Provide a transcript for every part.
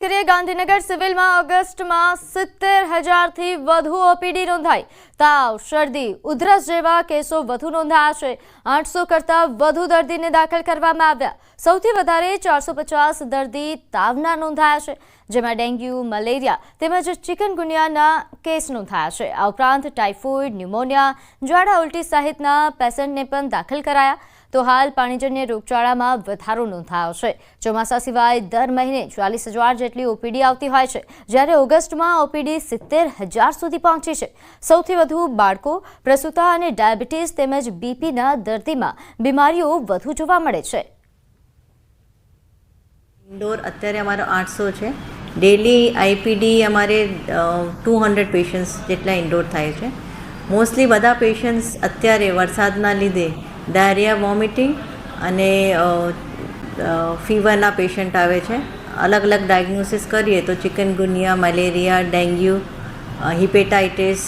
ગાંધીનગર સિવિલમાં ઓગસ્ટમાં 70,000 થી વધુ ઓપીડી નોંધાઈ। તાવ, શરદી, ઉધરસ જેવા કેસો વધુ નોંધાયા છે। 800 કરતાં વધુ દર્દીને દાખલ કરવામાં આવ્યા। સૌથી વધારે 450 દર્દી તાવના નોંધાયા છે, જેમાં ડેન્ગ્યુ, મલેરિયા તેમજ ચિકનગુનિયાના કેસ નોંધાયા છે। આ ઉપરાંત ટાઇફોઇડ, ન્યુમોનિયા, ઝાડા ઉલટી સહિતના પેશન્ટને પણ દાખલ કરાયા। તો હાલ પાણીજન્ય રોગચાળામાં વધારો નોંધાયો છે। ચોમાસા સિવાય દર મહિને 40,000 જેટલી ઓપીડી આવતી હોય છે, જ્યારે ઓગસ્ટમાં ઓપીડી 70,000 સુધી પહોંચી છે। સૌથી વધુ બાળકો, પ્રસૂતા અને ડાયાબિટીસ તેમજ બીપીના દર્દીમાં બીમારીઓ વધુ જોવા મળે છે। ઇન્ડોર અત્યારે અમારો 800 છે। ડેલી આઈપીડી અમારે 200 પેશન્ટ્સ જેટલા ઇન્ડોર થાય છે। મોસ્ટલી બધા પેશન્ટ્સ અત્યારે વરસાદના લીધે ડાયરિયા, વોમિટિંગ અને ફીવરના પેશન્ટ આવે છે। અલગ અલગ ડાયગ્નોસિસ કરીએ તો ચિકનગુનિયા, મલેરિયા, ડેન્ગ્યુ, હિપેટાઇટિસ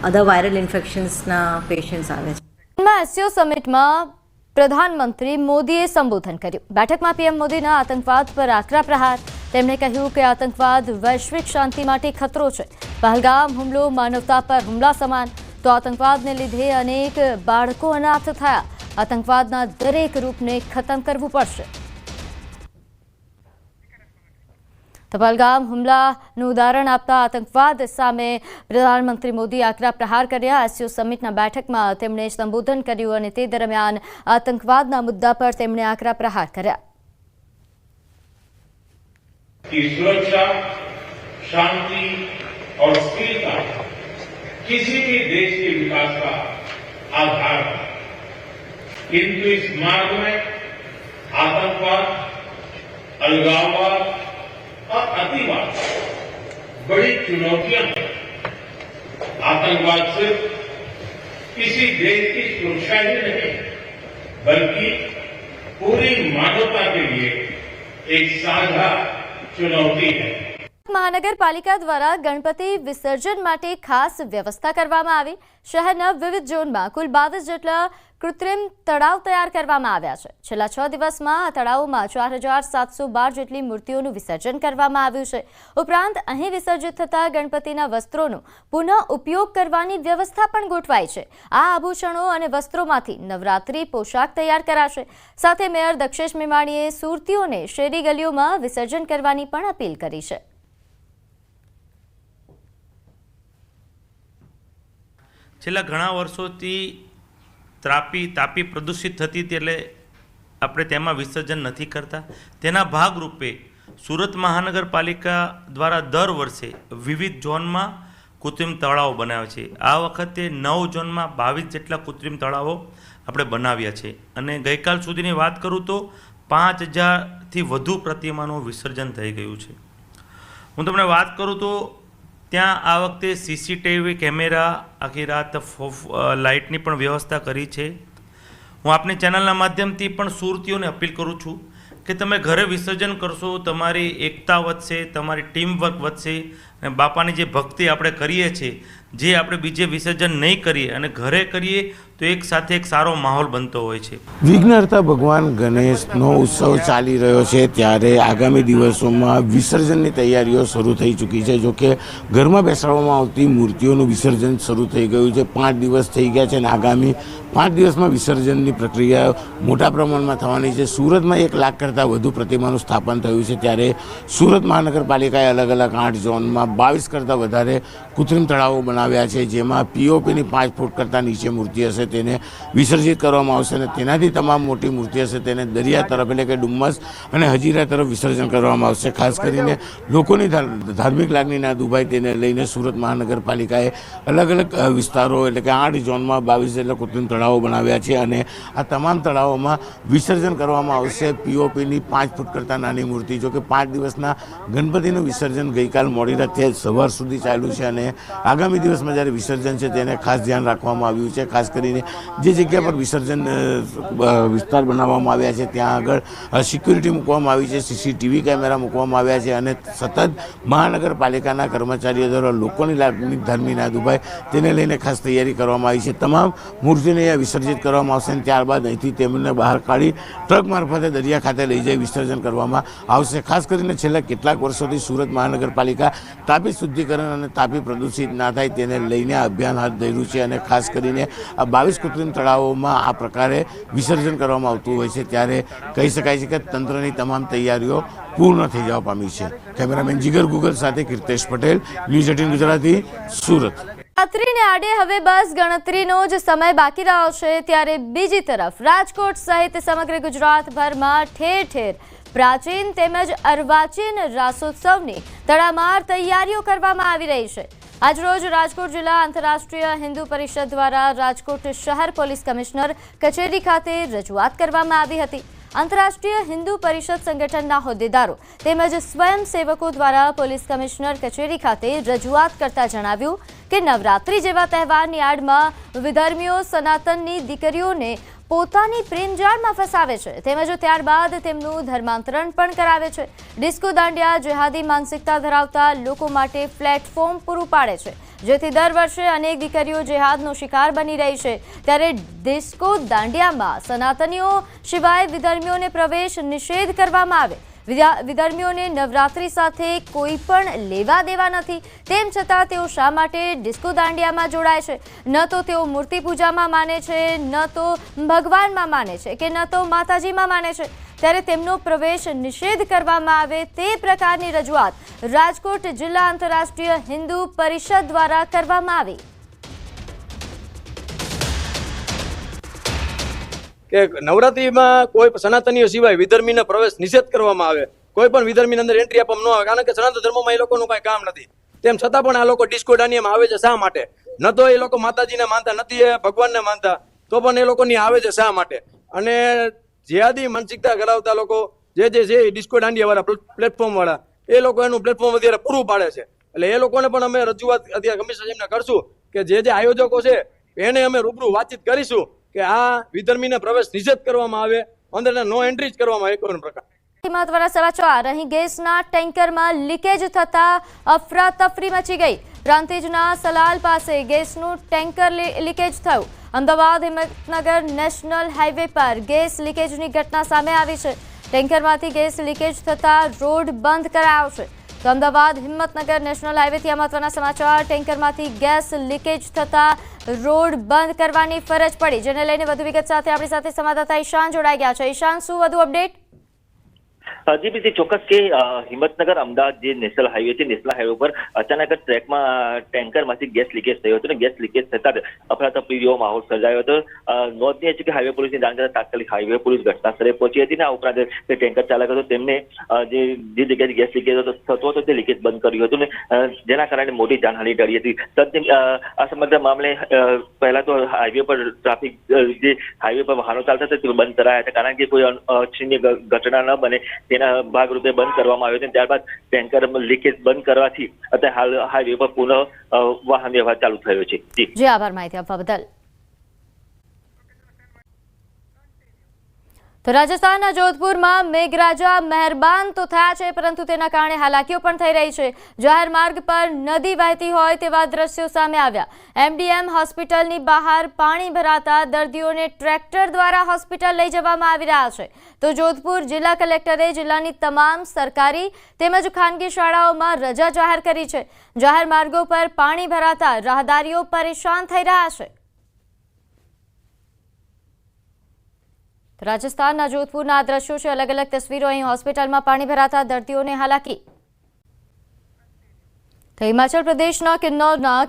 અધર વાયરલ ઇન્ફેક્શન્સના પેશન્ટ્સ આવે છે। એસસીઓ સમિટમાં પ્રધાનમંત્રી મોદીએ સંબોધન કર્યું। બેઠકમાં પીએમ મોદીના આતંકવાદ પર આકરા પ્રહાર। તેમણે કહ્યું કે આતંકવાદ વૈશ્વિક શાંતિ માટે ખતરો છે। પહલગામ હુમલો માનવતા પર હુમલા સમાન। તો આતંકવાદને લીધે અનેક બાળકો અનાથ થયા। આતંકવાદના દરેક રૂપને ખતમ કરવું પડશે। તો પહલગામ હુમલાનું ઉદાહરણ આપતા આતંકવાદ સામે પ્રધાનમંત્રી મોદીએ આકરા પ્રહાર કર્યા। એસસીઓ સમિટના બેઠકમાં તેમણે સંબોધન કર્યું અને તે દરમિયાન આતંકવાદના મુદ્દા પર તેમણે આકરા પ્રહાર કર્યા। सुरक्षा, शांति और स्थिरता किसी भी देश के विकास का आधार है, किंतु इस मार्ग में आतंकवाद, अलगाववाद और अतिवाद बड़ी चुनौतियां हैं। आतंकवाद सिर्फ किसी देश की सुरक्षा ही नहीं, बल्कि पूरी मानवता के लिए एक साझा चुनौती है। મહાનગરપાલિકા દ્વારા ગણપતિ વિસર્જન માટે ખાસ વ્યવસ્થા કરવામાં આવી। શહેરના વિવિધ ઝોનમાં કુલ 22 જેટલા કૃત્રિમ તળાવ તૈયાર કરવામાં આવ્યા છે। છેલ્લા 6 દિવસમાં આ તળાવોમાં 4,712 જેટલી મૂર્તિઓનું વિસર્જન કરવામાં આવ્યું છે। ઉપરાંત અહીં વિસર્જિત થતા ગણપતિના વસ્ત્રોનો પુનઃ ઉપયોગ કરવાની વ્યવસ્થા પણ ગોઠવાઈ છે। આ આભૂષણો અને વસ્ત્રોમાંથી નવરાત્રી પોશાક તૈયાર કરાશે। સાથે મેયર દક્ષેશ મેવાણીએ સુરતીઓને શેરી ગલીઓમાં વિસર્જન કરવાની પણ અપીલ કરી છે। છેલ્લા ઘણા વર્ષોથી તાપી પ્રદૂષિત થતી હતી, એટલે આપણે તેમાં વિસર્જન નથી કરતા। તેના ભાગરૂપે સુરત મહાનગરપાલિકા દ્વારા દર વર્ષે વિવિધ ઝોનમાં કૃત્રિમ તળાવો બનાવે છે। આ વખતે 9 ઝોનમાં 22 જેટલા કૃત્રિમ તળાવો આપણે બનાવ્યા છે અને ગઈકાલ સુધીની વાત કરું તો 5,000થી વધુ પ્રતિમાનું વિસર્જન થઈ ગયું છે। હું તમને વાત કરું તો ત્યાં આ વખતે સીસીટીવી કેમેરા, આખી રાત લાઇટની પણ વ્યવસ્થા કરી છે। હું આપની ચેનલના માધ્યમથી પણ સુરતીઓને અપીલ કરું છું કે તમે ઘરે વિસર્જન કરશો, તમારી એકતા વધશે, તમારી ટીમ વર્ક વધશે અને બાપાની જે ભક્તિ આપણે કરીએ છીએ, જે આપણે બીજે વિસર્જન નહીં કરીએ અને ઘરે કરીએ તો એક સાથે એક સારો માહોલ બનતો હોય છે। વિઘ્નહર્તા ભગવાન ગણેશનો ઉત્સવ ચાલી રહ્યો છે, ત્યારે આગામી દિવસોમાં વિસર્જનની તૈયારીઓ શરૂ થઈ ચૂકી છે। જોકે ઘરમાં બેસાડવામાં આવતી મૂર્તિઓનું વિસર્જન શરૂ થઈ ગયું છે। 5 દિવસ થઈ ગયા છે અને આગામી 5 દિવસમાં વિસર્જનની પ્રક્રિયા મોટા પ્રમાણમાં થવાની છે। સુરતમાં 1 લાખ કરતાં વધુ પ્રતિમાનું સ્થાપન થયું છે, ત્યારે સુરત મહાનગરપાલિકાએ અલગ અલગ 8 ઝોનમાં 22 કરતાં વધારે કૃત્રિમ તળાવો બનાવ્યા છે, જેમાં પીઓપીની 5 ફૂટ કરતાં નીચે મૂર્તિ હશે તેને વિસર્જિત કરવામાં આવશે અને તેનાથી તમામ મોટી મૂર્તિ હશે તેને દરિયા તરફ એટલે કે ડુમ્મસ અને હજીરા તરફ વિસર્જન કરવામાં આવશે। ખાસ કરીને લોકોની ધાર્મિક લાગણીના દુભાઈ તેને લઈને સુરત મહાનગરપાલિકાએ અલગ અલગ વિસ્તારો એટલે કે 8 ઝોનમાં 22 જેટલા કૃત્રિમ તળાવો બનાવ્યા છે અને આ તમામ તળાવોમાં વિસર્જન કરવામાં આવશે પીઓપીની 5 ફૂટ કરતાં નાની મૂર્તિ। જો કે 5 દિવસના ગણપતિનું વિસર્જન ગઈકાલ મોડી રાતથી સવાર સુધી ચાલ્યું છે અને અને આગામી દિવસમાં જ્યારે વિસર્જન છે તેને ખાસ ધ્યાન રાખવામાં આવ્યું છે. ખાસ કરીને જે જગ્યા પર વિસર્જન વિસ્તાર બનાવવામાં આવ્યા છે ત્યાં આગળ સિક્યુરિટી મૂકવામાં આવી છે, CCTV કેમેરા મૂકવામાં આવ્યા છે અને સતત મહાનગરપાલિકાના કર્મચારીઓ દ્વારા લોકોની લાગણી ધર્મી ના દુભાય તેને લઈને ખાસ તૈયારી કરવામાં આવી છે. તમામ મૂર્તિને અહીંયા વિસર્જિત કરવામાં આવશે અને ત્યારબાદ અહીંથી તેમને બહાર કાઢી ટ્રક મારફતે દરિયા ખાતે લઈ જઈ વિસર્જન કરવામાં આવશે. ખાસ કરીને છેલ્લા કેટલાક વર્ષોથી સુરત મહાનગરપાલિકા તાપી શુદ્ધિકરણ અને તાપી પ્રદૂષિત ના થાય તેને લઈને આ અભિયાન હાથ ધર્યું છે અને ખાસ કરીને આ 22 કૃત્રિમ તળાવોમાં આ પ્રકારે વિસર્જન કરવામાં આવતું હોય છે ત્યારે કહી શકાય છે કે તંત્રની તમામ તૈયારીઓ પૂર્ણ થઈ જવા પામી છે. કેમેરામેન જીગર ગુગલ સાથે કીર્તેશ પટેલ, ન્યૂઝ 18 ગુજરાતી, સુરત. રાત્રિને આડે હવે બસ ગણતરીનો જ સમય બાકી રહ્યો છે ત્યારે બીજી તરફ રાજકોટ સહિત સમગ્ર ગુજરાતભરમાં ઠેર ઠેર પ્રાચીન તેમજ અર્વાચીન રાસોત્સવની તડામાર તૈયારીઓ કરવામાં આવી રહી છે. આજરોજ રાજકોટ જિલ્લા આંતરરાષ્ટ્રીય હિન્દુ પરિષદ દ્વારા રાજકોટ શહેર પોલીસ કમિશનર કચેરી ખાતે રજૂઆત કરવામાં આવી હતી. આંતરરાષ્ટ્રીય હિન્દુ પરિષદ સંગઠનના હોદ્દેદારો તેમજ સ્વયંસેવકો દ્વારા પોલીસ કમિશનર કચેરી ખાતે રજૂઆત કરતા જણાવ્યું કે નવરાત્રી જેવા તહેવારની આડમાં વિધર્મીઓ સનાતનની દીકરીઓને પોતાની પ્રેમજાળમાં ફસાવે છે તેમજ ત્યારબાદ તેમનું ધર્માંતરણ પણ કરાવે છે. ડિસ્કો દાંડિયા જેહાદી માનસિકતા ધરાવતા લોકો માટે પ્લેટફોર્મ પૂરું પાડે છે જેથી દર વર્ષે અનેક દીકરીઓ જેહાદનો શિકાર બની રહી છે ત્યારે ડિસ્કો દાંડિયામાં સનાતનીઓ સિવાય વિધર્મીઓને પ્રવેશ નિષેધ કરવામાં આવે. વિધર્મીઓને નવરાત્રી સાથે કોઈ પણ લેવા દેવા નથી તેમ છતાં તેઓ શા માટે ડિસ્કો દાંડિયામાં જોડાય છે? ન તો તેઓ મૂર્તિ પૂજામાં માને છે, ન તો ભગવાનમાં માને છે કે ન તો માતાજીમાં માને છે ત્યારે તેમનો પ્રવેશ નિષેધ કરવામાં આવે તે પ્રકારની રજૂઆત રાજકોટ જિલ્લા આંતરરાષ્ટ્રીય હિન્દુ પરિષદ દ્વારા કરવામાં આવી. કે નવરાત્રીમાં કોઈ સનાતનીઓ સિવાય વિધર્મીને પ્રવેશ નિષેધ કરવામાં આવે, કોઈ પણ વિધર્મીની અંદર એન્ટ્રી આપવામાં ન આવે કારણ કે સનાતન ધર્મમાં એ લોકોનું કાંઈ કામ નથી. તેમ છતાં પણ આ લોકો ડિસ્કો દાંડિયામાં આવે છે શા માટે? ન તો એ લોકો માતાજીને માનતા નથી, એ ભગવાનને માનતા, તો પણ એ લોકોની આવે છે શા માટે? અને જેહાદી માનસિકતા ધરાવતા લોકો જે છે એ ડિસ્કો દાંડિયાવાળા પ્લેટફોર્મવાળા એ લોકો એનું પ્લેટફોર્મ અત્યારે પૂરું પાડે છે. એટલે એ લોકોને પણ અમે રજૂઆત અત્યારે કમિશનર સાહેબને કરશું કે જે આયોજકો છે એને અમે રૂબરૂ વાતચીત કરીશું કે આ વિધર્મીને પ્રવેશ નિષેધ કરવામાં આવે, અંદર નો એન્ટ્રી જ કરવામાં આવે. કોઈ પ્રકાર મહત્વના સમાચાર. અહીં ગેસના ટેન્કરમાં લીકેજ થતા અફરાતફરી મચી ગઈ. પ્રાંતિજના સલાલ પાસે ગેસનું ટેન્કર લીકેજ થયું. અમદાવાદ હિંમતનગર નેશનલ હાઈવે પર ગેસ લીકેજની ઘટના સામે આવી છે. ટેન્કરમાંથી ગેસ લીકેજ થતા રોડ બંધ કરાયો છે. તો અમદાવાદ હિંમતનગર નેશનલ હાઈવેથી આ મહત્વના સમાચાર. ટેન્કરમાંથી ગેસ લીકેજ થતા રોડ બંધ કરવાની ફરજ પડી, જેને લઈને વધુ વિગત સાથે આપણી સાથે સંવાદદાતા ઈશાન જોડાઈ ગયા છે. ઈશાન, શું વધુ અપડેટ? જી બિલકુલ ચોક્કસ કે હિંમતનગર અમદાવાદ જે નેશનલ હાઈવે છે, નેશનલ હાઈવે પર અચાનક ટ્રેકમાં ટેન્કરમાંથી ગેસ લીકેજ થયો હતો અને ગેસ લીકેજ થતા જ અફરાતફરી જેવો માહોલ સર્જાયો હતો. નોંધનીય છે કે હાઈવે પોલીસની જાણ કરતા તાત્કાલિક હાઈવે પોલીસ ઘટના સ્થળે પહોંચી હતી ને આ ઉપરાંત જે ટેન્કર ચાલક હતો તેમને જે જગ્યાએ ગેસ લીકેજ થતો હતો તે લીકેજ બંધ કર્યું હતું ને જેના કારણે મોટી જાનહાનિ ટળી હતી. આ સમગ્ર મામલે પહેલા તો હાઈવે પર ટ્રાફિક જે હાઈવે પર વાહનો ચાલતા હતા તે બંધ કરાયા હતા કારણ કે કોઈ અનિચ્છનીય ઘટના ન બને તેના ભાગરૂપે બંધ કરવામાં આવ્યો છે. ત્યારબાદ ટેન્કર લીકેજ બંધ કરવાથી અત્યારે હાલ હાઈવે પર પુનઃ વાહન વ્યવહાર ચાલુ થયો છે. જી આભાર માહિતી આપવા બદલ. તો રાજસ્થાનના જોધપુરમાં મેઘરાજા મહેરબાન તો થયા છે પરંતુ તેના કારણે હાલાકીઓ પણ થઈ રહી છે. જાહેર માર્ગ પર નદી વહેતી હોય તેવા દ્રશ્યો સામે આવ્યા. MDM હોસ્પિટલની બહાર પાણી ભરાતા દર્દીઓને ટ્રેક્ટર દ્વારા હોસ્પિટલ લઈ જવામાં આવી રહ્યા છે. તો જોધપુર જિલ્લા કલેક્ટરે જિલ્લાની તમામ સરકારી તેમજ ખાનગી શાળાઓમાં રજા જાહેર કરી છે. જાહેર માર્ગો પર પાણી ભરાતા રાહદારીઓ પરેશાન થઈ રહ્યા છે. રાજસ્થાનના જોધપુરના આ દ્રશ્યો છે. અલગ અલગ તસવીરો. અહીં હોસ્પિટલમાં પાણી ભરાતા દર્દીઓને હાલાકી. તો હિમાચલ પ્રદેશના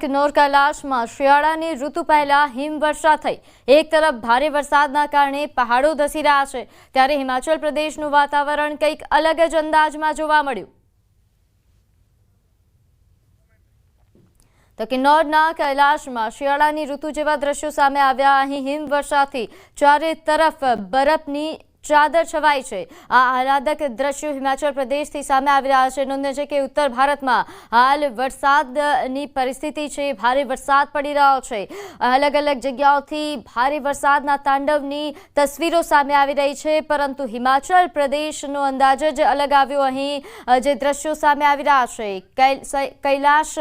કિન્નોર કૈલાશમાં શિયાળાની ઋતુ પહેલા હિમવર્ષા થઈ. એક તરફ ભારે વરસાદના કારણે પહાડો ધસી રહ્યા છે ત્યારે હિમાચલ પ્રદેશનું વાતાવરણ કંઈક અલગ જ અંદાજમાં જોવા મળ્યું. તો કિન્નોરના કૈલાશમાં શિયાળાની ઋતુ જેવા દ્રશ્યો સામે આવ્યા. અહીં હિમવર્ષાથી ચારે તરફ બરફની ચાદર છવાઈ છે। આ આહલાદક દ્રશ્યો હિમાચલ પ્રદેશથી સામે આવી રહ્યા છે। નોંધનીય છે કે ઉત્તર ભારતમાં હાલ વરસાદની પરિસ્થિતિ છે, ભારે વરસાદ પડી રહ્યો છે। અલગ અલગ જગ્યાઓથી ભારે વરસાદના તાંડવની તસવીરો સામે આવી રહી છે, પરંતુ હિમાચલ પ્રદેશનો અંદાજ જ અલગ આવ્યો। અહીં જે દ્રશ્યો સામે આવી રહ્યા છે કૈલાશ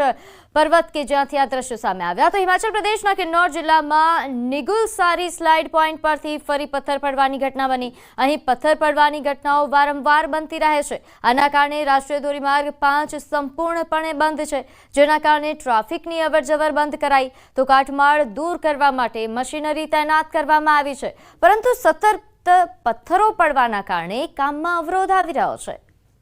પર્વત કે જ્યાંથી આ દ્રશ્યો સામે આવ્યા, તો હિમાચલ પ્રદેશના કિન્નૌર જિલ્લામાં નિગુલસારી સ્લાઇડ પોઈન્ટ પરથી ફરી પથ્થર પડવાની ઘટના બની। અહીં પથ્થર પડવાની ઘટનાઓ વારંવાર બનતી રહે છે। આના કારણે રાષ્ટ્રીય ધોરીમાર્ગ 5 સંપૂર્ણપણે બંધ છે, જેના કારણે ટ્રાફિકની અવરજવર બંધ કરાઈ, તો કાટમાળ દૂર કરવા માટે મશીનરી તૈનાત કરવામાં આવી છે, પરંતુ સતત પથ્થરો પડવાના કારણે કામમાં અવરોધ આવી રહ્યો છે।